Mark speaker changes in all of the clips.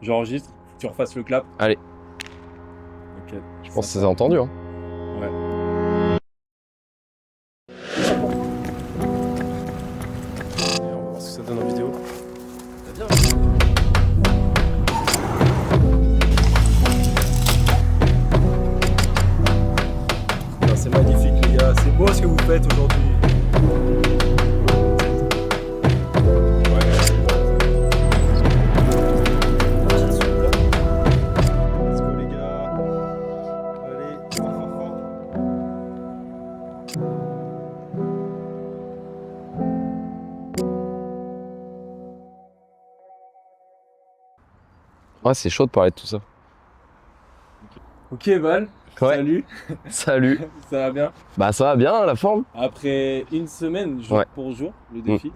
Speaker 1: J'enregistre, faut que tu refasses le clap.
Speaker 2: Allez.
Speaker 1: Ok.
Speaker 2: Je pense que ça s'est entendu. Hein.
Speaker 1: Ouais. Et on va voir ce que ça donne en vidéo.
Speaker 2: T'as bien.
Speaker 1: C'est magnifique les gars, c'est beau ce que vous faites aujourd'hui. Let's go les gars. Allez, fort, fort, fort.
Speaker 2: Ouais, c'est chaud de parler de tout ça.
Speaker 1: Ok Val,
Speaker 2: Ouais.
Speaker 1: salut.
Speaker 2: Salut.
Speaker 1: Ça va bien?
Speaker 2: Bah ça va bien la forme.
Speaker 1: Après une semaine, jour
Speaker 2: Ouais.
Speaker 1: pour jour, le défi,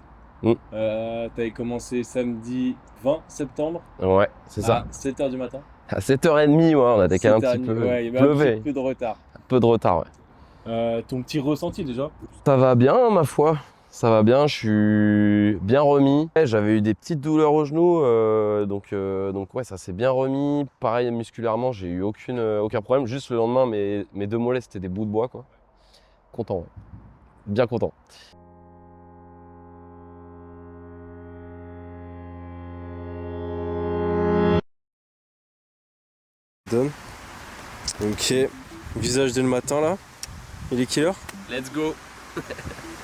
Speaker 1: t'avais commencé samedi 20 septembre
Speaker 2: Ouais, c'est ça.
Speaker 1: à 7h du matin.
Speaker 2: À 7h30, ouais, on a décalé un petit
Speaker 1: 7h30,
Speaker 2: peu.
Speaker 1: ouais, il y avait
Speaker 2: Pleuvé.
Speaker 1: un petit peu de retard.
Speaker 2: Un peu de retard, ouais.
Speaker 1: Ton petit ressenti déjà?
Speaker 2: Ça va bien, ma foi. Ça va bien, je suis bien remis. J'avais eu des petites douleurs au genou, donc ouais, ça s'est bien remis. Pareil, musculairement, j'ai eu aucun problème. Juste le lendemain, mes deux mollets, c'était des bouts de bois, quoi. Content, ouais. Bien content.
Speaker 1: Donne. Ok, visage dès le matin là. Il est quelle heure?
Speaker 2: Let's go.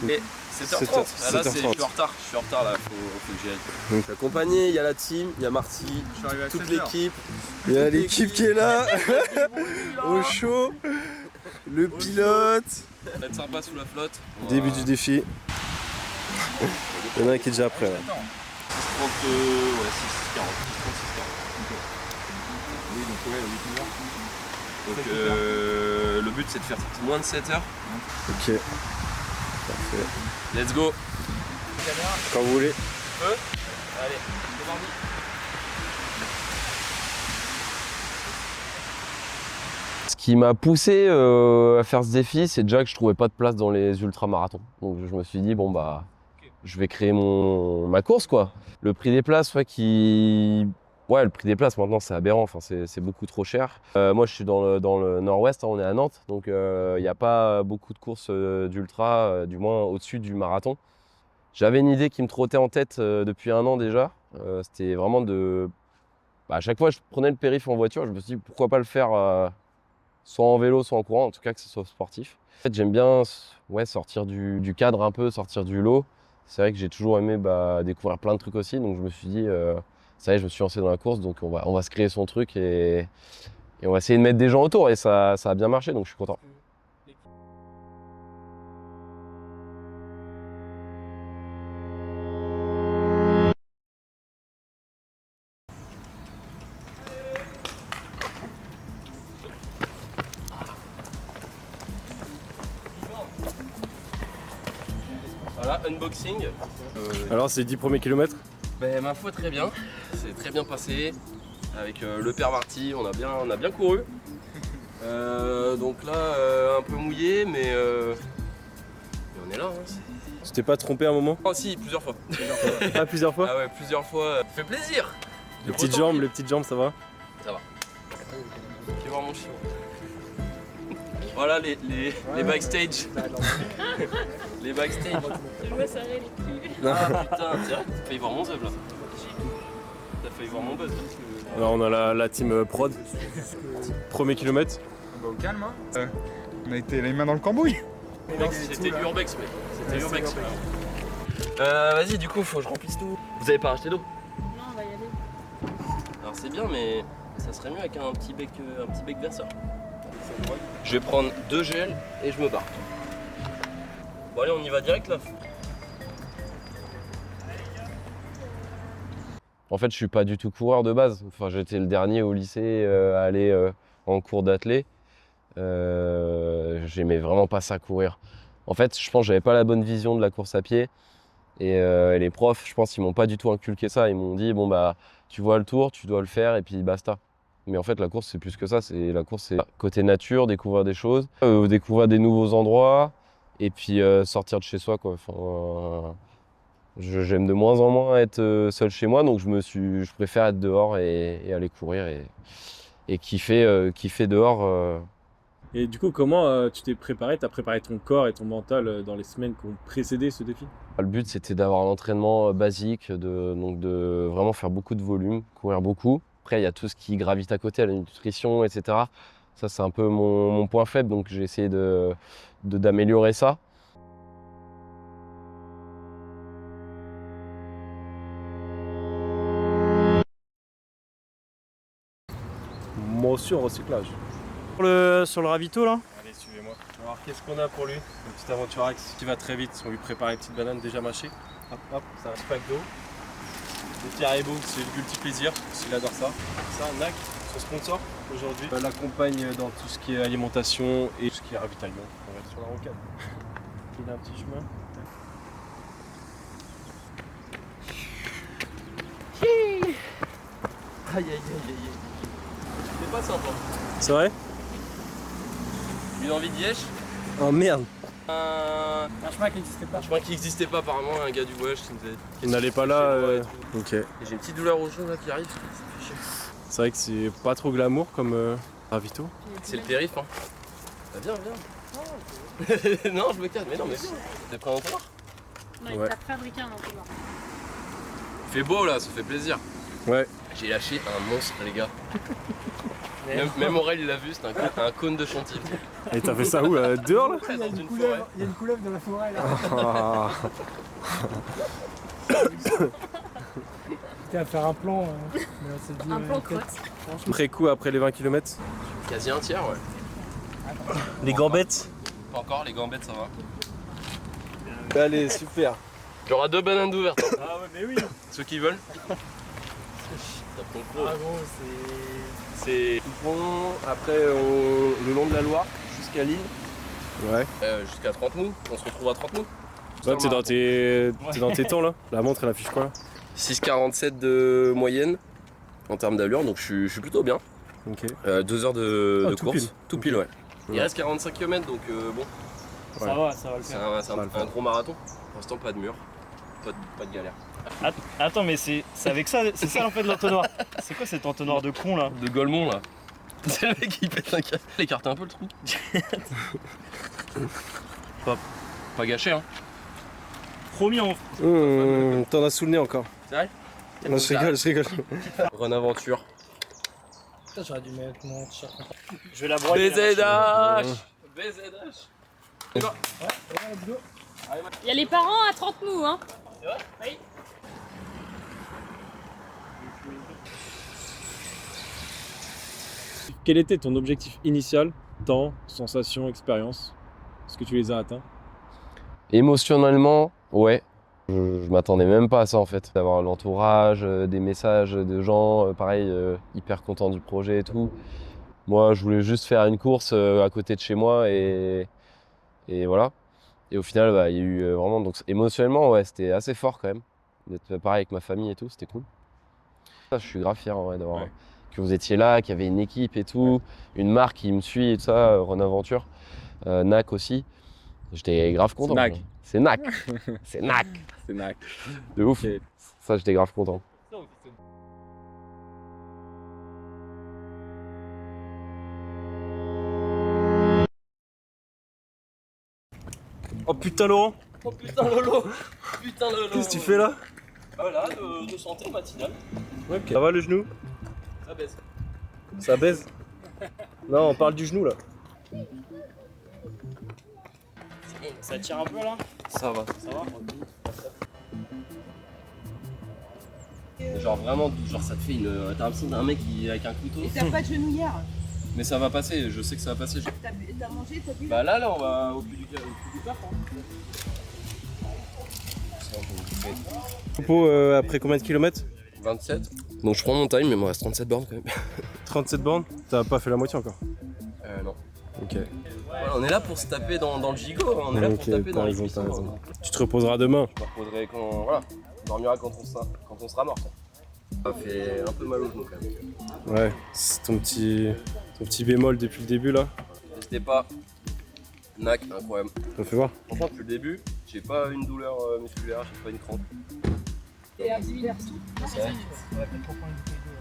Speaker 2: Et 7h30. Ah, là, je suis en retard. Je suis en retard là, faut que j'y aille. Je suis accompagné, il y a la team, il y a Marty, toute l'équipe.
Speaker 1: Il y a l'équipe qui est là, au chaud, le pilote.
Speaker 2: Ça va être sympa sous la flotte.
Speaker 1: Début du défi. Il y en a un qui est déjà prêt là.
Speaker 2: 30, ouais, 6h40. Oui, donc ouais, 8 heures. Donc le but c'est de faire moins de 7 heures.
Speaker 1: Ok. Parfait.
Speaker 2: Let's go.
Speaker 1: Quand vous voulez.
Speaker 2: Allez, c'est parti. Ce qui m'a poussé à faire ce défi, c'est déjà que je trouvais pas de place dans les ultramarathons. Donc je me suis dit, bon bah, je vais créer ma course quoi. Le prix des places, ouais, le prix des places maintenant c'est aberrant, enfin, c'est beaucoup trop cher. Moi je suis dans le nord-ouest, hein, on est à Nantes, donc il n'y a pas beaucoup de courses d'ultra, du moins au-dessus du marathon. J'avais une idée qui me trottait en tête depuis un an déjà. C'était vraiment à chaque fois je prenais le périph' en voiture, je me suis dit pourquoi pas le faire soit en vélo, soit en courant, en tout cas que ce soit sportif. En fait, j'aime bien sortir du cadre un peu, sortir du lot. C'est vrai que j'ai toujours aimé découvrir plein de trucs aussi, donc je me suis dit, ça y est, je me suis lancé dans la course, donc on va se créer son truc et on va essayer de mettre des gens autour, et ça a bien marché, donc je suis content. Voilà, unboxing.
Speaker 1: Alors, c'est les 10 premiers kilomètres?
Speaker 2: Ben, ma foi, très bien. C'est très bien passé. Avec le père Marty, on a bien couru. Donc là, un peu mouillé, mais on est là. Hein,
Speaker 1: Tu t'es pas trompé à un moment?
Speaker 2: oh si, plusieurs fois.
Speaker 1: Ah, plusieurs fois?
Speaker 2: Ah ouais, plusieurs fois. Ça fait plaisir.
Speaker 1: Les petites jambes, ça va?
Speaker 2: Ça va. Fais voir mon chien. Voilà les backstage. Les backstage.
Speaker 3: Je me serrer les culs.
Speaker 2: Ah putain, c'est vrai, t'as failli voir mon zub là. T'as failli voir mon buzz.
Speaker 1: Alors, on a la team prod. Premier kilomètre.
Speaker 4: Bah, au calme, hein. On a été les mains dans le cambouis.
Speaker 2: C'était l'urbex, mec. C'était l'urbex. Vas-y, du coup, faut que je remplisse tout. Vous avez pas racheté d'eau?
Speaker 3: Non, on va y aller.
Speaker 2: Alors c'est bien, mais ça serait mieux avec un petit bec verseur. Je vais prendre 2 gels et je me barre. Bon allez, on y va direct là. En fait, je suis pas du tout coureur de base. Enfin, j'étais le dernier au lycée à aller en cours d'athlé. J'aimais vraiment pas ça courir. En fait, je pense que j'avais pas la bonne vision de la course à pied. Et les profs, je pense, ils m'ont pas du tout inculqué ça. Ils m'ont dit, bon bah, tu vois le tour, tu dois le faire et puis basta. Mais en fait, la course, c'est plus que ça. La course, c'est côté nature, découvrir des choses, découvrir des nouveaux endroits et puis sortir de chez soi, quoi. Enfin, J'aime de moins en moins être seul chez moi, donc je préfère être dehors et aller courir et kiffer dehors.
Speaker 5: Et du coup, comment tu t'es préparé? T'as préparé ton corps et ton mental dans les semaines qui ont précédé ce défi?
Speaker 2: Le but, c'était d'avoir un entraînement basique, donc de vraiment faire beaucoup de volume, courir beaucoup. Après, il y a tout ce qui gravite à côté, la nutrition, etc. Ça, c'est un peu mon point faible, donc j'ai essayé d'améliorer ça.
Speaker 5: Mention recyclage.
Speaker 6: Sur le ravito là.
Speaker 5: Allez, suivez-moi. Alors, qu'est-ce qu'on a pour lui? Une petite aventure axe qui va très vite. On lui prépare une petite banane déjà mâchée. Hop, hop, ça un pack d'eau. Des petits haribots, c'est le petit plaisir, s'il adore ça. Ça, NAC, son sponsor aujourd'hui, l'accompagne dans tout ce qui est alimentation et tout ce qui est ravitaillement. On va être sur la rocade. Il a un petit chemin.
Speaker 2: Aïe aïe aïe aïe. C'est pas simple.
Speaker 5: C'est vrai?
Speaker 2: Une envie de Liège.
Speaker 5: Oh merde.
Speaker 6: Un chemin qui n'existait pas.
Speaker 2: Je crois qu'il n'existait pas apparemment, un gars du voyage qui me disait.
Speaker 5: Il n'allait pas là. Ok.
Speaker 2: Et j'ai une petite douleur au genou là qui arrive, ça fait chier.
Speaker 5: C'est vrai que c'est pas trop glamour comme ravito.
Speaker 2: C'est le périph', hein. Bah, viens. Non, je me calme, mais non, mais viens. T'es prêt à entonnoir?
Speaker 3: Non, il
Speaker 5: Ouais.
Speaker 3: t'a fabriqué un entonnoir.
Speaker 2: Il fait beau là, ça fait plaisir.
Speaker 5: Ouais.
Speaker 2: J'ai lâché un monstre, les gars. Même Aurel il l'a vu, c'est un cône de chantilly.
Speaker 5: Et t'as fait ça où là? Dehors là?
Speaker 2: Dans une forêt.
Speaker 6: Il y a une couleuvre dans la forêt là.
Speaker 5: Ah.
Speaker 6: C'était à faire un plan. Mais on s'est dit,
Speaker 3: Un plan
Speaker 6: peut-être-
Speaker 3: crotte.
Speaker 5: Après coup, après les 20 km.
Speaker 2: Quasi un tiers, ouais.
Speaker 5: Les gambettes.
Speaker 2: Pas encore, les gambettes ça va.
Speaker 5: Allez, super.
Speaker 2: Il y aura 2 bananes ouvertes.
Speaker 6: Ah ouais, mais oui.
Speaker 2: Ceux qui veulent. T'as pris le pro.
Speaker 6: Ah gros,
Speaker 2: C'est
Speaker 5: Après, le long de la Loire jusqu'à Lille. Ouais.
Speaker 2: jusqu'à 30 mous. On se retrouve à 30 mous.
Speaker 5: Là, t'es dans tes temps là. La montre, elle affiche quoi là?
Speaker 2: 6,47 de moyenne en termes d'allure, donc je suis plutôt bien.
Speaker 5: Ok.
Speaker 2: 2 heures de
Speaker 5: tout
Speaker 2: course.
Speaker 5: pile.
Speaker 2: Tout pile, ouais. Il
Speaker 5: Ouais.
Speaker 2: reste 45 km, donc bon,
Speaker 6: ça va le
Speaker 2: c'est
Speaker 6: faire.
Speaker 2: un gros marathon. Pour l'instant, pas de mur, pas de galère.
Speaker 6: Attends, mais c'est avec ça, c'est ça en fait l'entonnoir. C'est quoi cet entonnoir de con là?
Speaker 2: De Golemont là. C'est le mec qui pète un câble. Écarte un peu le trou. pas gâché, hein.
Speaker 6: Promis, on.
Speaker 5: T'en as sous le nez encore.
Speaker 2: C'est vrai?
Speaker 5: Non, je rigole.
Speaker 2: Run Aventure.
Speaker 6: Putain, j'aurais dû mettre mon t-shirt. Je vais la broyer.
Speaker 2: BZH. BZH.
Speaker 3: Il y a les parents à 30 mous, hein.
Speaker 2: C'est vrai?
Speaker 3: Oui.
Speaker 5: Quel était ton objectif initial, temps, sensation, expérience? Est-ce que tu les as atteints?
Speaker 2: Émotionnellement, ouais. Je m'attendais même pas à ça en fait. D'avoir l'entourage, des messages de gens, pareil, hyper contents du projet et tout. Moi, je voulais juste faire une course à côté de chez moi et voilà. Et au final, bah, il y a eu vraiment. Donc émotionnellement, ouais, c'était assez fort quand même. D'être pareil avec ma famille et tout, c'était cool. Ça, je suis grave fier en vrai d'avoir.
Speaker 5: Ouais.
Speaker 2: Que vous étiez là, qu'il y avait une équipe et tout, une marque qui me suit et tout ça, Run Aventure, NAC aussi. J'étais grave content.
Speaker 5: NAC.
Speaker 2: C'est NAC. C'est NAC.
Speaker 5: C'est nac.
Speaker 2: De ouf.
Speaker 5: Ok.
Speaker 2: Ça, j'étais grave content.
Speaker 5: Oh putain, Laurent!
Speaker 2: Oh putain Lolo. Putain Lolo.
Speaker 5: Qu'est-ce que tu fais là?
Speaker 2: Voilà, de santé matinale.
Speaker 5: Ok. Ça va le genou?
Speaker 2: Ça baisse.
Speaker 5: Ça baise? Non, on parle du genou là.
Speaker 6: Ça tire un peu là?
Speaker 5: Ça va.
Speaker 6: Ça va?
Speaker 2: Genre vraiment, genre ça te fait une. T'as l'impression d'un mec qui avec un couteau.
Speaker 7: Et t'as pas de genouillère?
Speaker 2: Mais ça va passer, je sais que ça va passer.
Speaker 7: T'as mangé, t'as bu?
Speaker 2: Bah là on va au plus du taf.
Speaker 5: Topo après combien de kilomètres?
Speaker 2: 27. Donc je prends mon time, mais il me reste 37 bornes quand même.
Speaker 5: 37 bornes? T'as pas fait la moitié encore?
Speaker 2: Non.
Speaker 5: Ok.
Speaker 2: Voilà, on est là pour se taper dans le gigot, on est là pour se taper dans
Speaker 5: t'as
Speaker 2: les
Speaker 5: raison,
Speaker 2: cuissons.
Speaker 5: t'as raison. Tu te reposeras demain.
Speaker 2: Je me reposerai quand. Voilà. On dormira quand on sera mort. Ça fait un peu mal au genou quand même.
Speaker 5: Ouais, c'est ton petit bémol depuis le début là.
Speaker 2: N'hésitez pas. NAC, incroyable.
Speaker 5: On fait voir.
Speaker 2: Franchement, depuis le début, J'ai pas une douleur musculaire, j'ai pas une crampe.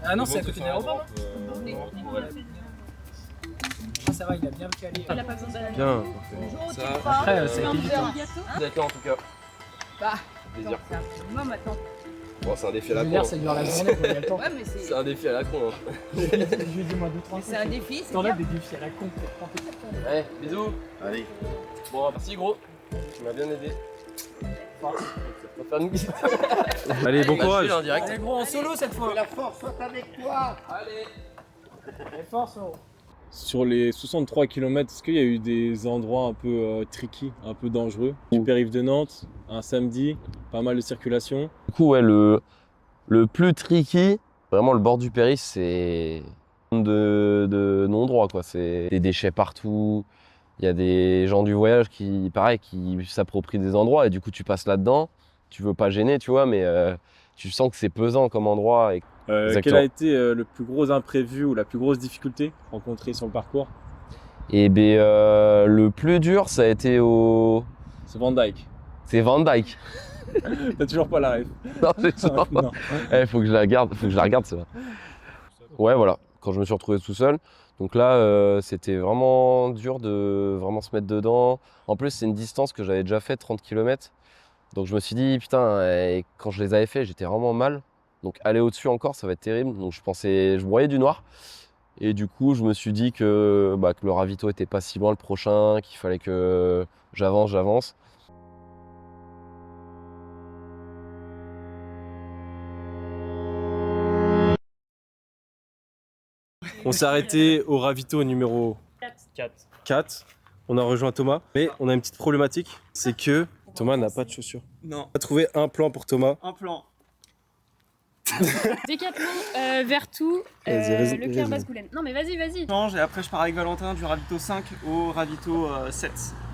Speaker 8: Ah non, c'est à côté de l'aéroport. Ça va, il a bien calé.
Speaker 3: Il a pas besoin d'aller.
Speaker 2: Bien.
Speaker 8: Après, ça a été vite.
Speaker 2: D'accord en tout cas.
Speaker 7: Bah,
Speaker 2: Plaisir.
Speaker 7: c'est un minimum, attends.
Speaker 2: Bon, c'est un défi à la con.
Speaker 8: L'air, ça dure la journée, il y a le temps.
Speaker 7: Ouais, mais
Speaker 2: C'est
Speaker 7: c'est
Speaker 2: un défi à la con. Hein.
Speaker 8: Je lui ai dit moi 2-3
Speaker 7: c'est un défi, c'est
Speaker 8: T'en as
Speaker 7: bien.
Speaker 8: des défis à la con pour prendre tes cartes.
Speaker 2: Allez, bisous. Allez. Bon, merci gros. Tu m'as bien aidé.
Speaker 5: Allez, bon courage.
Speaker 2: En direct.
Speaker 8: Allez gros, en solo cette fois.
Speaker 7: La force soit avec toi.
Speaker 2: Allez.
Speaker 8: Allez, force.
Speaker 5: Sur les 63 km, est-ce qu'il y a eu des endroits un peu tricky, un peu dangereux? Du périph' de Nantes, un samedi, pas mal de circulation.
Speaker 2: Du coup, ouais, le plus tricky, vraiment le bord du périph', c'est de non-droit, quoi. C'est des déchets partout. Il y a des gens du voyage qui, pareil, qui s'approprient des endroits et du coup, tu passes là-dedans. Tu veux pas gêner, tu vois, mais tu sens que c'est pesant comme endroit. Et...
Speaker 5: Quel
Speaker 2: Exactement.
Speaker 5: a été le plus gros imprévu ou la plus grosse difficulté rencontrée sur le parcours?
Speaker 2: Et ben, le plus dur, ça a été
Speaker 5: C'est Van Dyke.
Speaker 2: C'est Van Dyke.
Speaker 5: T'as toujours pas la ref.
Speaker 2: Non, c'est ça.
Speaker 5: Non.
Speaker 2: Faut que je la garde, celle-là. Ouais, voilà, quand je me suis retrouvé tout seul. Donc là, c'était vraiment dur de vraiment se mettre dedans. En plus, c'est une distance que j'avais déjà fait, 30 km. Donc je me suis dit, putain, et quand je les avais fait, j'étais vraiment mal. Donc aller au-dessus encore, ça va être terrible. Donc je broyais du noir. Et du coup, je me suis dit que le ravito était pas si loin le prochain, qu'il fallait que j'avance.
Speaker 5: On s'est arrêté au ravito numéro 4. On a rejoint Thomas, mais on a une petite problématique, c'est que Thomas n'a pas de chaussures.
Speaker 1: Non.
Speaker 5: On a trouvé un plan pour Thomas.
Speaker 1: Un plan.
Speaker 3: Décathlon, Vertou,
Speaker 5: Vas-y,
Speaker 3: Leclerc,
Speaker 5: vas-y.
Speaker 3: Basse-Goulaine. Non mais vas-y.
Speaker 1: Change et après je pars avec Valentin du ravito 5 au ravito 7.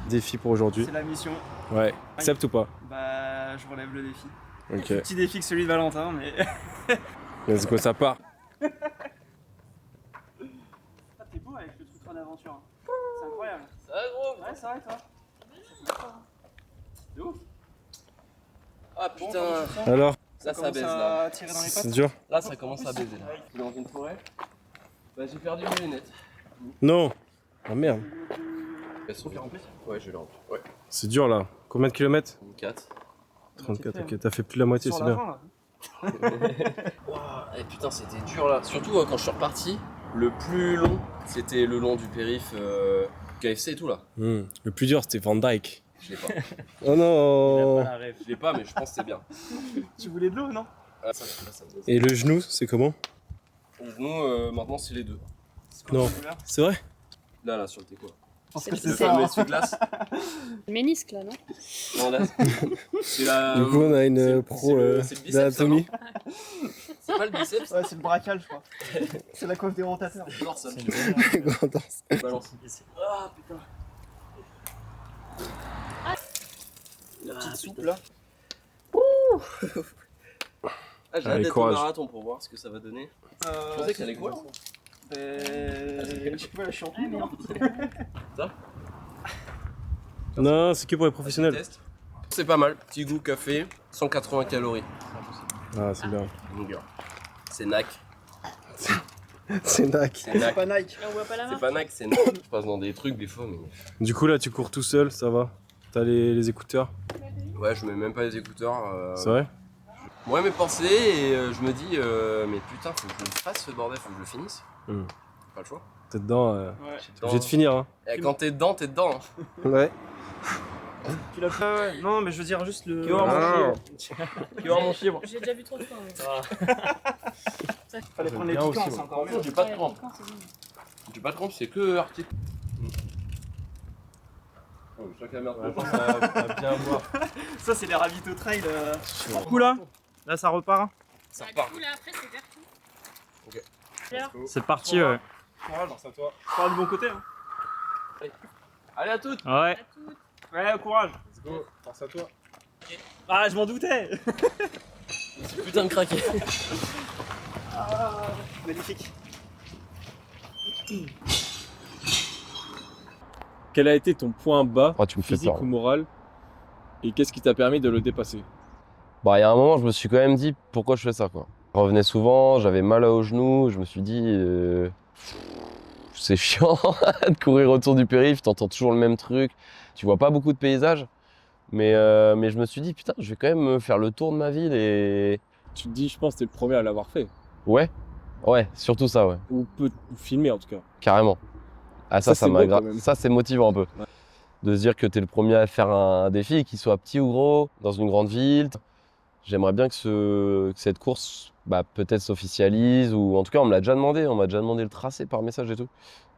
Speaker 5: Défi pour aujourd'hui.
Speaker 1: C'est la mission.
Speaker 5: Ouais. Accepte ou pas?
Speaker 1: Bah je relève le défi.
Speaker 5: Ok.
Speaker 1: Petit défi que celui de Valentin mais.
Speaker 5: Let's go, ça part.
Speaker 1: Ah, t'es beau avec le truc en aventure. Hein. C'est incroyable.
Speaker 2: Ça va gros?
Speaker 1: Ouais, c'est vrai toi.
Speaker 2: De ouf. Ah
Speaker 1: Bon,
Speaker 2: putain,
Speaker 1: comment tu te sens
Speaker 5: Alors,
Speaker 2: ça
Speaker 1: Commence
Speaker 2: baise là.
Speaker 1: à tirer dans les
Speaker 5: c'est
Speaker 1: pattes.
Speaker 5: dur?
Speaker 2: Là, ça commence à baiser là. Je suis dans une forêt. Bah, j'ai perdu mes lunettes.
Speaker 5: Non. Ah merde.
Speaker 2: Elles sont bien remplies? Ouais, je vais les remplir. Ouais.
Speaker 5: C'est dur là. Combien de kilomètres?
Speaker 2: 4.
Speaker 5: 34, ok. T'as fait plus de la moitié,
Speaker 1: Sur
Speaker 5: c'est
Speaker 1: la
Speaker 5: bien.
Speaker 1: fin, là.
Speaker 2: Et putain, c'était dur là. Surtout quand je suis reparti, le plus long, c'était le long du périph' KFC et tout là.
Speaker 5: Le plus dur, c'était Van Dyke.
Speaker 2: Je l'ai pas.
Speaker 5: Oh non.
Speaker 2: Je l'ai pas, mais je pense que c'est bien.
Speaker 1: Tu voulais de l'eau, non?
Speaker 2: Ah, ça me baise.
Speaker 5: Et le genou, c'est comment?
Speaker 2: Le genou, maintenant, c'est les deux.
Speaker 5: Non. C'est vrai?
Speaker 2: Là, sur le téco.
Speaker 1: Parce que
Speaker 2: Le
Speaker 1: c'est ça.
Speaker 2: fameux essuie-glace.
Speaker 3: Le ménisque là, non?
Speaker 2: Non, là, c'est la.
Speaker 5: Du coup, on a une
Speaker 2: c'est
Speaker 5: pro
Speaker 2: le biceps,
Speaker 5: d'anatomie.
Speaker 2: ça, non C'est pas le biceps?
Speaker 1: Ouais, c'est le braquage, je crois. C'est la coiffe des rotateurs.
Speaker 2: Genre ça.
Speaker 5: Grand danse.
Speaker 2: Balance. Ah putain. La petite soupe là. Ah, j'ai hâte
Speaker 5: Allez,
Speaker 2: d'être au
Speaker 5: courage.
Speaker 2: marathon pour voir ce que ça va donner. Je pensais que ça allait courir.
Speaker 1: Je sais pas, je suis en tout, non?
Speaker 5: Non, c'est que pour les professionnels.
Speaker 2: Test. C'est pas mal. Petit goût café, 180 calories.
Speaker 5: Ah, c'est bien.
Speaker 2: Longueur. C'est NAC.
Speaker 5: C'est nac.
Speaker 2: C'est NAC.
Speaker 1: Pas Nike.
Speaker 3: Et on voit pas la
Speaker 2: C'est
Speaker 3: marque.
Speaker 2: pas NAC, c'est NAC. Je passe dans des trucs des fois, mais.
Speaker 5: Du coup, là, tu cours tout seul, ça va? T'as les écouteurs?
Speaker 2: Ouais, je mets même pas les écouteurs.
Speaker 5: C'est vrai?
Speaker 2: Moi, mes pensées, et je me dis, mais putain, faut que je le fasse ce bordel, faut que je le finisse. Pas le choix.
Speaker 5: T'es dedans,
Speaker 1: Ouais.
Speaker 2: J'étais
Speaker 5: obligé de finir, hein.
Speaker 2: Et quand t'es dedans, t'es dedans. Hein.
Speaker 5: Ouais.
Speaker 1: Tu l'as fait? Ouais. Non, mais je veux dire juste le.
Speaker 2: Qui va avoir mon chibre.
Speaker 3: J'ai déjà vu trop de fois. Ouais.
Speaker 1: Fallait prendre les
Speaker 5: Bien
Speaker 1: piquants,
Speaker 5: aussi,
Speaker 1: c'est encore mieux.
Speaker 2: J'ai pas de
Speaker 3: Ouais,
Speaker 2: crampes.
Speaker 3: piquant, c'est bien.
Speaker 2: J'ai pas de crampes, c'est que article. Oh, chacun merde.
Speaker 5: bien voir.
Speaker 1: Ça, c'est les ravito trail. Du coup, là, ça repart.
Speaker 2: Ça
Speaker 3: Bah,
Speaker 2: repart.
Speaker 3: du coup, là, après, c'est Vertou.
Speaker 2: Ok.
Speaker 3: Alors,
Speaker 1: C'est parti, ouais.
Speaker 5: Courage, pense à toi.
Speaker 1: Parle du bon côté. Hein.
Speaker 2: Allez, à toutes.
Speaker 1: Ouais.
Speaker 3: à toutes.
Speaker 1: Ouais, courage.
Speaker 5: Let's go, pense à toi.
Speaker 1: Ah, je m'en doutais.
Speaker 2: C'est putain de craquer.
Speaker 1: Magnifique.
Speaker 5: Quel a été ton point bas,
Speaker 2: Oh, tu me fais
Speaker 5: physique
Speaker 2: peur.
Speaker 5: ou moral,
Speaker 9: Et qu'est-ce qui t'a permis de le dépasser?
Speaker 2: Bah, il y a un moment, je me suis quand même dit pourquoi je fais ça, quoi. Je revenais souvent, j'avais mal au genou, je me suis dit c'est chiant de courir autour du périph', t'entends toujours le même truc, tu vois pas beaucoup de paysages, mais je me suis dit putain, je vais quand même faire le tour de ma ville et
Speaker 9: Tu te dis, je pense que t'es le premier à l'avoir fait.
Speaker 2: ouais, surtout ça, ouais,
Speaker 9: Ou peut filmer en tout cas.
Speaker 2: carrément. Ah
Speaker 9: Ça,
Speaker 2: ça
Speaker 9: c'est
Speaker 2: m'a
Speaker 9: beau, quand même.
Speaker 2: ça c'est motivant un peu.
Speaker 9: Ouais.
Speaker 2: De se dire que t'es le premier à faire un défi, qu'il soit petit ou gros, dans une grande ville. J'aimerais bien que cette course peut-être s'officialise, ou en tout cas on m'a déjà demandé le tracé par message et tout.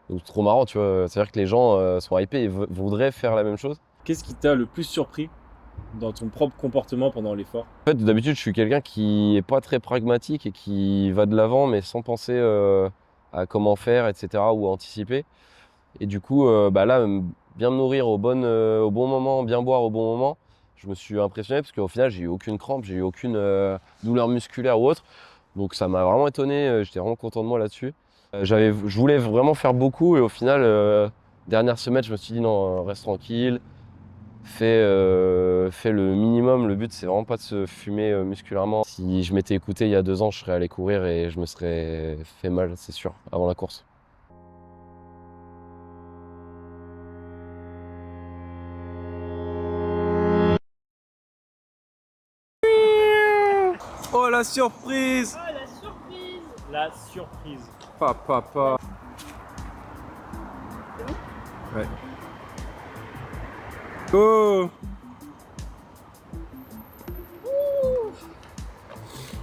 Speaker 2: Donc c'est trop marrant, tu vois, c'est-à-dire que les gens sont hypés et voudraient faire la même chose.
Speaker 9: Qu'est-ce qui t'a le plus surpris dans ton propre comportement pendant l'effort?
Speaker 2: En fait, d'habitude, je suis quelqu'un qui est pas très pragmatique et qui va de l'avant, mais sans penser à comment faire, etc., ou anticiper. Et du coup, là, bien me nourrir au bon moment, bien boire au bon moment, je me suis impressionné parce qu'au final, j'ai eu aucune crampe, j'ai eu aucune douleur musculaire ou autre. Donc ça m'a vraiment étonné, j'étais vraiment content de moi là-dessus. Je voulais vraiment faire beaucoup et au final, dernière semaine, je me suis dit non, reste tranquille. Fais le minimum, le but c'est vraiment pas de se fumer musculairement. Si je m'étais écouté il y a 2 ans, je serais allé courir et je me serais fait mal, c'est sûr, avant la course.
Speaker 5: Oh la surprise!
Speaker 3: Oh, la surprise!
Speaker 6: La surprise.
Speaker 5: Papa. Ouais. Oh!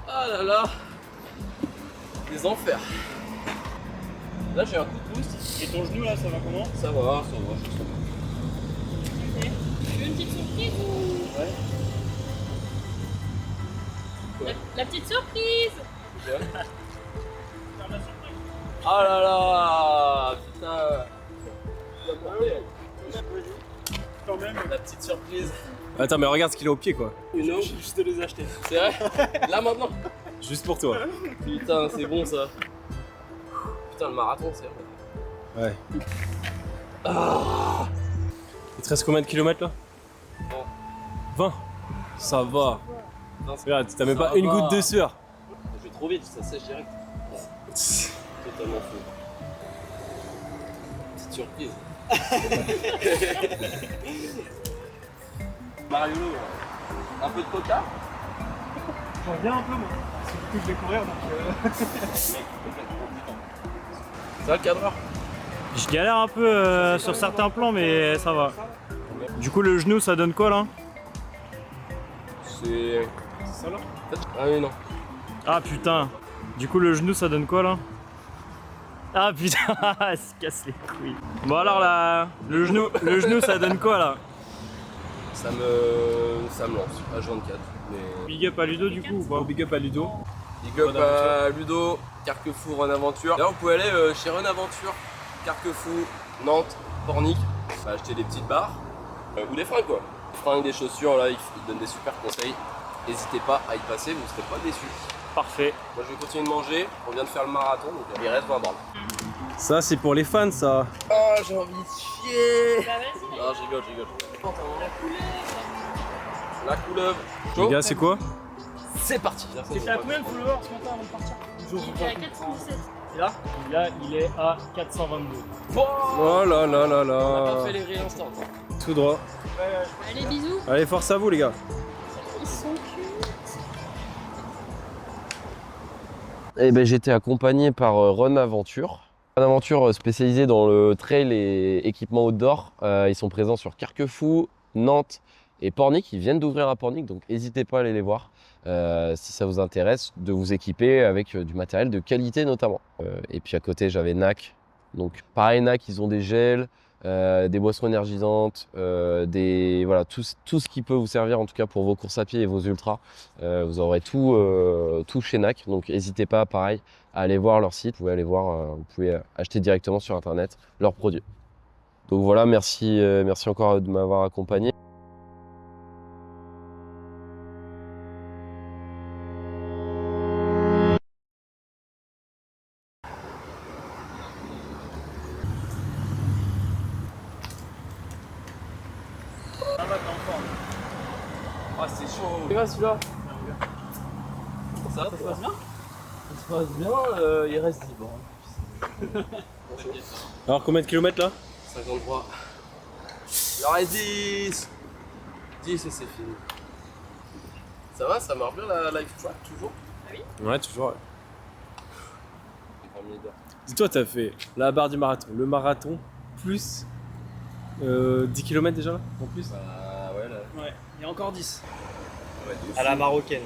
Speaker 2: Ah là là, les enfers. Là j'ai un coup de boost.
Speaker 6: Et ton genou là, ça va comment?
Speaker 2: Ça va.
Speaker 3: Tu veux une petite surprise ou...
Speaker 2: Ouais.
Speaker 3: La petite surprise!
Speaker 2: Ah là là, putain. La petite surprise.
Speaker 5: Attends, mais regarde ce qu'il a au pied quoi.
Speaker 2: Une eau.
Speaker 6: Juste de les acheter.
Speaker 2: C'est vrai? Là maintenant?
Speaker 5: Juste pour toi.
Speaker 2: Putain, c'est bon ça. Putain, le marathon, c'est vrai.
Speaker 5: Ouais. Il te reste combien de kilomètres là? 20. Ça va. Regarde, t'as même
Speaker 2: Ça
Speaker 5: pas une
Speaker 2: va.
Speaker 5: goutte de sueur.
Speaker 2: Je vais trop vite, ça sèche direct. Totalement fou. Petite surprise. Mariolo, un peu de coca?
Speaker 8: J'en reviens un peu moi. C'est du coup que je vais courir donc.
Speaker 2: Ça va le cadreur?
Speaker 6: Je galère un peu sur certains plans, mais ça va. Du coup, le genou, ça donne quoi là?
Speaker 2: C'est
Speaker 5: Ça là?
Speaker 2: Ah oui, non.
Speaker 6: Ah putain. Du coup, le genou, ça donne quoi là? Ah putain, elle se casse les couilles. Bon alors là, le genou, ça donne quoi là?
Speaker 2: Ça me lance, H24. Mais...
Speaker 6: Big up à Ludo du coup ou pas?
Speaker 5: Big up à Ludo.
Speaker 2: Big up à Ludo, Carquefou, Run Aventure. D'ailleurs, vous pouvez aller chez Run Aventure, Carquefou, Nantes, Pornic, acheter des petites barres ou des fringues quoi. Des fringues, des chaussures, là, ils donnent des super conseils. N'hésitez pas à y passer, vous ne serez pas déçus.
Speaker 6: Parfait.
Speaker 2: Moi, je vais continuer de manger. On vient de faire le marathon, donc il reste 20 bornes.
Speaker 5: Ça, c'est pour les fans ça.
Speaker 2: Oh, j'ai envie de chier.
Speaker 3: Bah vas-y,
Speaker 2: Non, je rigole. La couleuvre.
Speaker 5: Les gars, c'est quoi?
Speaker 2: C'est parti.
Speaker 6: C'était à combien de followers ce matin avant de partir?
Speaker 3: il est à 417.
Speaker 6: Et là, il est à 422.
Speaker 5: Oh là là là
Speaker 2: On n'a pas
Speaker 5: là.
Speaker 2: fait les vrais instants.
Speaker 5: Tout droit.
Speaker 3: Allez, bisous.
Speaker 5: Allez, force à vous les gars.
Speaker 3: Ils sont cute.
Speaker 2: Eh ben, j'étais accompagné par Run Aventure. Run Aventure spécialisé dans le trail et équipement outdoor. Ils sont présents sur Carquefou, Nantes et Pornic. Ils viennent d'ouvrir à Pornic, donc n'hésitez pas à aller les voir si ça vous intéresse de vous équiper avec du matériel de qualité notamment. Et puis à côté, j'avais NAC. Donc pareil, NAC, ils ont des gels, des boissons énergisantes, voilà, tout ce qui peut vous servir en tout cas pour vos courses à pied et vos ultras. Vous aurez tout chez NAC, donc n'hésitez pas, pareil, à aller voir leur site. Vous pouvez aller voir, vous pouvez acheter directement sur internet leurs produits. Donc voilà, merci encore de m'avoir accompagné. chaud. Il va celui-là. Ça se passe bien? Ça se passe bien, il reste 10 bornes.
Speaker 9: Alors combien de kilomètres là?
Speaker 2: 53. Il en reste 10. 10 et c'est fini. Ça va, ça marche bien la live track toujours?
Speaker 9: Ouais, toujours. Ouais.
Speaker 2: Premier d'heure.
Speaker 9: Dis-toi, t'as fait la barre du marathon, le marathon, plus 10 km déjà là, en plus.
Speaker 2: Bah ouais, là.
Speaker 8: Ouais, il y a encore 10.
Speaker 2: Ouais,
Speaker 6: À la marocaine.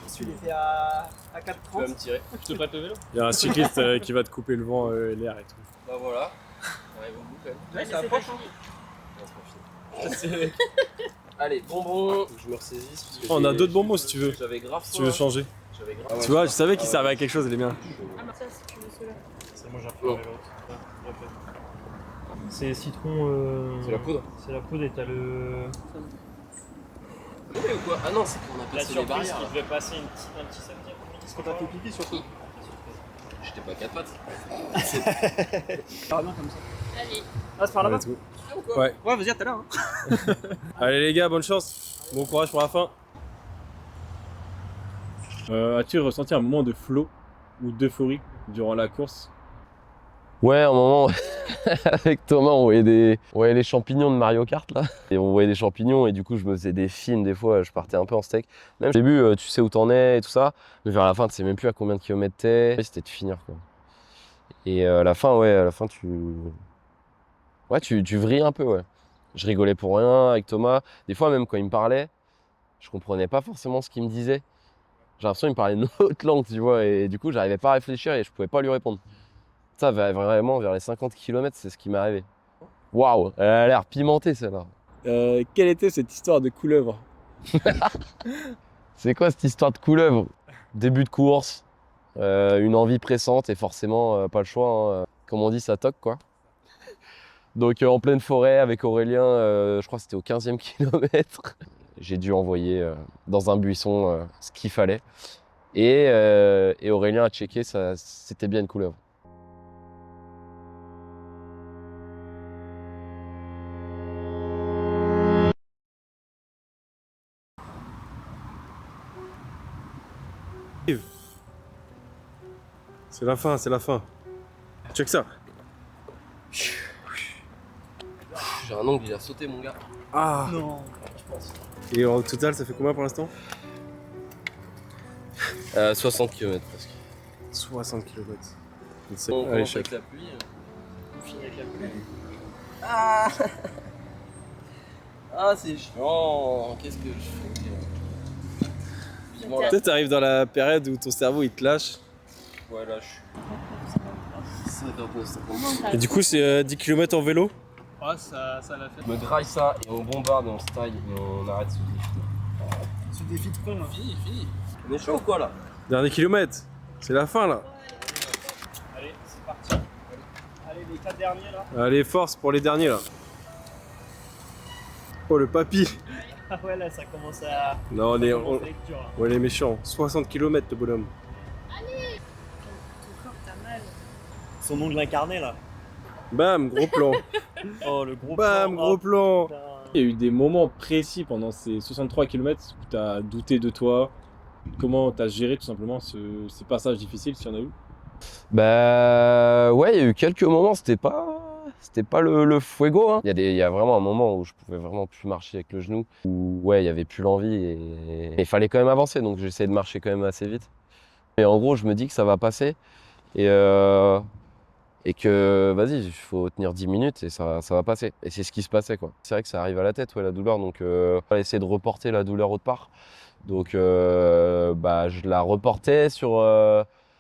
Speaker 8: Celui-là était à
Speaker 2: tu vas
Speaker 8: 4,30.
Speaker 2: me tirer.
Speaker 6: Je te prête le vélo?
Speaker 9: Il y a un cycliste qui va te couper le vent, l'air et tout.
Speaker 2: Bah voilà. On arrive au bout quand même.
Speaker 8: Ouais, ça approche.
Speaker 2: Non, c'est pas fini. Allez, bonbons. Je me ressaisisse. Parce que
Speaker 9: Oh, on a
Speaker 2: j'ai-
Speaker 9: d'autres bonbons si tu veux.
Speaker 2: J'avais grave
Speaker 9: Si tu veux changer.
Speaker 2: J'avais grave.
Speaker 9: Tu vois, je savais qu'il servait à quelque chose, il est bien.
Speaker 3: Ah bah ça, si tu veux cela.
Speaker 6: C'est moi j'ai repris l'autre. C'est citron.
Speaker 2: C'est la poudre.
Speaker 6: C'est la poudre et t'as le.
Speaker 2: Oui ou quoi? Ah non, c'est qu'on a
Speaker 6: La
Speaker 2: passé les
Speaker 6: surprise
Speaker 2: barrières.
Speaker 6: qui devait passer un petit samedi après-midi.
Speaker 8: Est-ce qu'on t'a fait pipi surtout?
Speaker 2: J'étais pas à quatre pattes.
Speaker 8: Ah bien comme ça.
Speaker 3: Allez.
Speaker 8: Ah, c'est par là-bas?
Speaker 9: Let's go.
Speaker 8: Ouais, vas-y, à tout à l'heure. Hein.
Speaker 9: Allez les gars, bonne chance. Bon courage pour la fin. As-tu ressenti un moment de flow ou d'euphorie durant la course?
Speaker 2: Ouais, un moment, avec Thomas, on voyait les champignons de Mario Kart là. Et on voyait des champignons et du coup, je me faisais des films des fois, je partais un peu en steak. Même au début, tu sais où t'en es et tout ça, mais vers la fin, tu sais même plus à combien de kilomètres t'es. C'était de finir quoi. Et à la fin, tu vrilles un peu, ouais. Je rigolais pour rien avec Thomas. Des fois, même quand il me parlait, je comprenais pas forcément ce qu'il me disait. J'ai l'impression qu'il me parlait une autre langue, tu vois, et du coup, j'arrivais pas à réfléchir et je pouvais pas lui répondre. Ça, vraiment, vers les 50 km, c'est ce qui m'est arrivé. Waouh, elle a l'air pimentée, celle-là.
Speaker 9: Quelle était cette histoire de couleuvre?
Speaker 2: C'est quoi cette histoire de couleuvre? Début de course, une envie pressante et forcément, pas le choix. Hein. Comme on dit, ça toque, quoi. Donc, en pleine forêt avec Aurélien, je crois que c'était au 15e kilomètre. J'ai dû envoyer dans un buisson ce qu'il fallait. Et Aurélien a checké, c'était bien une couleuvre.
Speaker 9: C'est la fin, c'est la fin. Check ça.
Speaker 2: J'ai un ongle, il a sauté, mon gars.
Speaker 9: Ah.
Speaker 8: Non.
Speaker 9: Et en total, ça fait combien pour l'instant?
Speaker 2: 60 km presque.
Speaker 9: 60 km.
Speaker 2: On
Speaker 9: Allez,
Speaker 2: commence
Speaker 9: check.
Speaker 2: avec la pluie.
Speaker 8: On finit avec la pluie.
Speaker 2: Ah, c'est chiant. Qu'est-ce que je fais? Vivement la-
Speaker 9: Peut-être t'arrives dans la période où ton cerveau il te lâche.
Speaker 2: Ouais, là, je suis. Ça va être ça.
Speaker 9: Et du coup, c'est 10 km en vélo.
Speaker 8: Ouais, ça l'a fait.
Speaker 2: On me graille ça et on bombarde et on se taille et on arrête ce défi.
Speaker 8: Ce défi de con là.
Speaker 2: Fini. On est chaud ou quoi là?
Speaker 9: Dernier kilomètre. C'est la fin là.
Speaker 8: Allez, c'est parti. Allez, les 4 derniers là.
Speaker 9: Allez, force pour les derniers là. Oh le papy.
Speaker 8: Ah ouais, là, ça commence à.
Speaker 9: Non,
Speaker 8: ça commence à être dur, là.
Speaker 9: on est méchant. 60 km le bonhomme.
Speaker 3: Ton corps, t'as mal.
Speaker 6: Son ongle incarné là.
Speaker 9: Bam, gros plan.
Speaker 6: Oh le gros
Speaker 9: Bam,
Speaker 6: plan.
Speaker 9: gros plan.
Speaker 6: Putain.
Speaker 9: Il y a eu des moments précis pendant ces 63 km où tu as douté de toi. Comment tu as géré tout simplement ces passages difficiles, s'il y en a eu?
Speaker 2: Bah ouais, il y a eu quelques moments, c'était pas le fuego. Hein. Il y a vraiment un moment où je pouvais vraiment plus marcher avec le genou, où ouais, il y avait plus l'envie et il fallait quand même avancer, donc j'essayais de marcher quand même assez vite. Et en gros, je me dis que ça va passer et que vas-y, il faut tenir 10 minutes et ça va passer. Et c'est ce qui se passait quoi. C'est vrai que ça arrive à la tête, ouais, la douleur, donc on va essayer de reporter la douleur autre part. Donc bah, je la reportais sur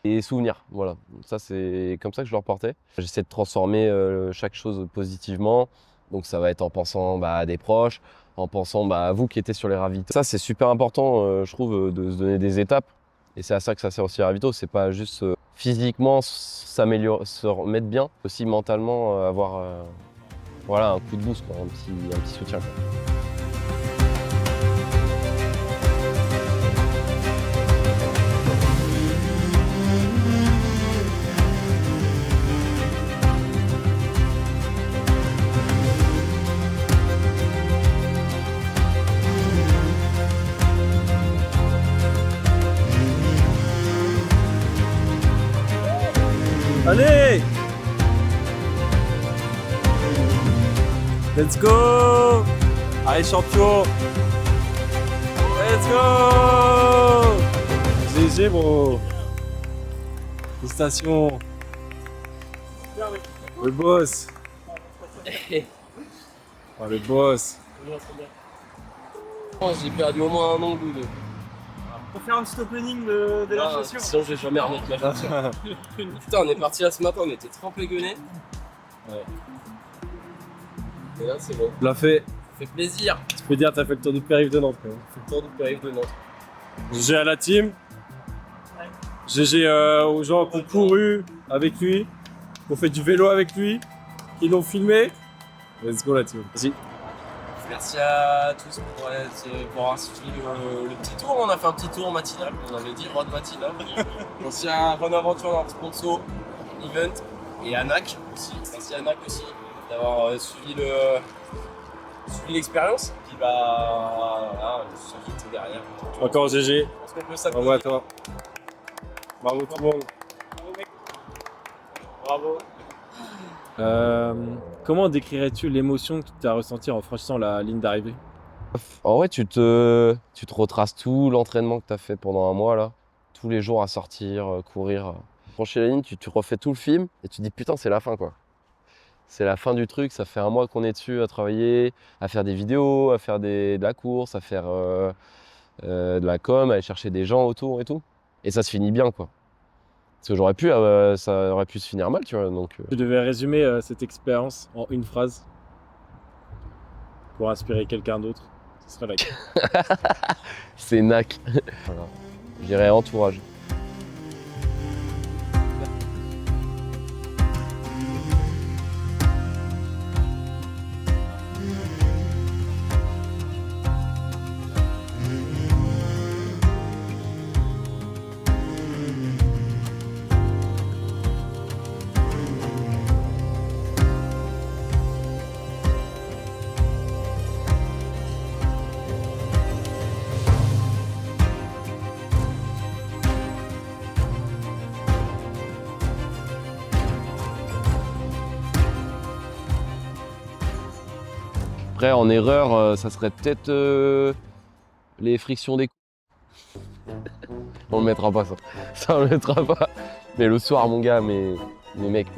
Speaker 2: les souvenirs, voilà. Ça c'est comme ça que je le reportais. J'essaie de transformer chaque chose positivement. Donc ça va être en pensant bah, à des proches, en pensant bah, à vous qui étiez sur les ravitaux. Ça c'est super important, je trouve, de se donner des étapes. Et c'est à ça que ça sert aussi les ravitaux. C'est pas juste physiquement s'améliorer, se remettre bien, aussi mentalement avoir voilà, un coup de boost, quoi, un petit soutien. Quoi.
Speaker 5: Let's go! Allez, champion! Let's go! GG, bro! Félicitations! Le boss! Oh, le boss!
Speaker 2: J'ai perdu au moins un ongle ou deux.
Speaker 8: Pour faire un petit opening de la chaussure.
Speaker 2: Sinon, je vais jamais remettre ma chaussure. Putain, on est parti là ce matin, on était trempés guenés. Ouais. Et là, c'est bon.
Speaker 5: L'a fait.
Speaker 2: Ça fait plaisir.
Speaker 5: Tu peux dire, t'as fait le tour du périph' de Nantes. Quand même.
Speaker 2: C'est le tour du périph' de Nantes.
Speaker 5: GG à la team. GG aux gens qui ont couru avec lui, qui ont fait du vélo avec lui, qui l'ont filmé. Let's go la team. Vas-y.
Speaker 2: Merci à tous pour avoir suivi le petit tour. On a fait un petit tour matinal. On avait dit run matinal. Merci à Run Aventure, notre sponsor event. Et à NAC aussi. Merci à NAC aussi d'avoir suivi l'expérience. Puis voilà, ceux qui étaient derrière.
Speaker 5: Encore GG.
Speaker 2: Est-ce qu'on peut
Speaker 5: Bravo
Speaker 2: s'applaudir?
Speaker 5: à toi. Bravo tout le monde.
Speaker 8: Bravo.
Speaker 9: Comment décrirais-tu l'émotion que tu as ressentie en franchissant la ligne d'arrivée?
Speaker 2: En vrai, tu te retraces tout l'entraînement que tu as fait pendant un mois là. Tous les jours à sortir, courir. Franchir la ligne, tu refais tout le film et tu te dis putain, c'est la fin quoi. C'est la fin du truc, ça fait un mois qu'on est dessus à travailler, à faire des vidéos, à faire de la course, à faire de la com, à aller chercher des gens autour et tout. Et ça se finit bien quoi. Parce que ça aurait pu se finir mal, tu vois. Donc,
Speaker 9: Tu devais résumer cette expérience en une phrase pour inspirer quelqu'un d'autre. Ce serait la...
Speaker 2: c'est NAC. Voilà. Je dirais entourage. Après, en erreur, ça serait peut-être les frictions des coups. On le mettra pas ça. Ça on le mettra pas. Mais le soir, mon gars, mes mecs,